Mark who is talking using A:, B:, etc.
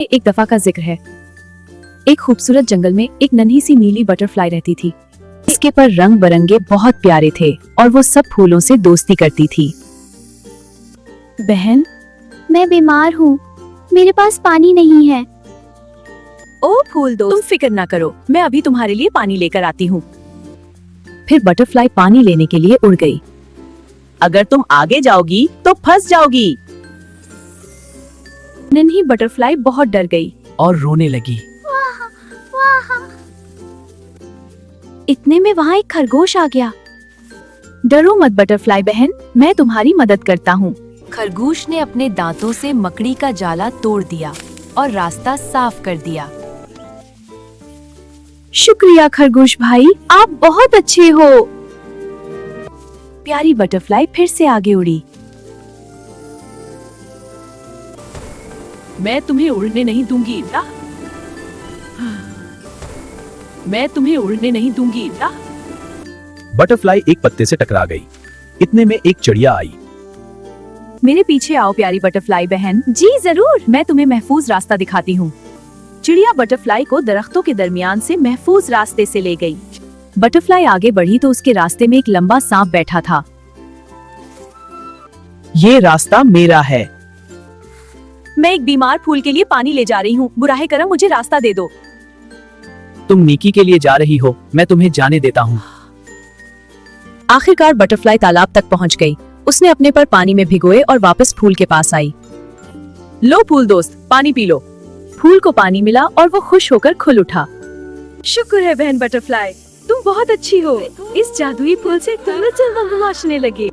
A: एक दफा का जिक्र है। एक खूबसूरत जंगल में एक नन्ही सी नीली बटरफ्लाई रहती थी। इसके पर रंग बरंगे बहुत प्यारे थे और वो सब फूलों से दोस्ती करती थी। बहन,
B: मैं बीमार हूँ, मेरे पास पानी नहीं है।
A: ओ फूल दोस्त, तुम फिक्र ना करो, मैं अभी तुम्हारे लिए पानी लेकर आती हूँ। फिर बटरफ्लाई पानी लेने के लिए उड़ गई।
C: अगर तुम आगे जाओगी तो फंस जाओगी।
A: नन्ही बटरफ्लाई बहुत डर गई
C: और रोने लगी।
A: इतने में वहाँ एक खरगोश आ गया। डरो मत बटरफ्लाई बहन, मैं तुम्हारी मदद करता हूँ। खरगोश ने अपने दांतों से मकड़ी का जाला तोड़ दिया और रास्ता साफ कर दिया। शुक्रिया खरगोश भाई, आप बहुत अच्छे हो। प्यारी बटरफ्लाई फिर से आगे उड़ी।
C: मैं तुम्हें उड़ने नहीं दूंगी ना। मैं तुम्हें उड़ने नहीं दूंगी ना।
D: बटरफ्लाई एक पत्ते से टकरा गई। इतने में एक चिड़िया आई।
A: मेरे पीछे आओ प्यारी बटरफ्लाई बहन। जी जरूर, मैं तुम्हें महफूज रास्ता दिखाती हूँ। चिड़िया बटरफ्लाई को दरख्तों के दरमियान से महफूज रास्ते से ले गई। बटरफ्लाई आगे बढ़ी तो उसके रास्ते में एक लंबा सांप बैठा था।
C: ये रास्ता मेरा है।
A: मैं एक बीमार फूल के लिए पानी ले जा रही हूँ, बुराहे करम मुझे रास्ता दे दो।
C: तुम नीकी के लिए जा रही हो, मैं तुम्हें जाने देता हूँ।
A: आखिरकार बटरफ्लाई तालाब तक पहुँच गई। उसने अपने पर पानी में भिगोए और वापस फूल के पास आई। लो फूल दोस्त, पानी पी लो। फूल को पानी मिला और वो खुश होकर खुल उठा। शुक्र है बहन बटरफ्लाई, तुम बहुत अच्छी हो। इस जादुई फूल से तुम चलना लगे।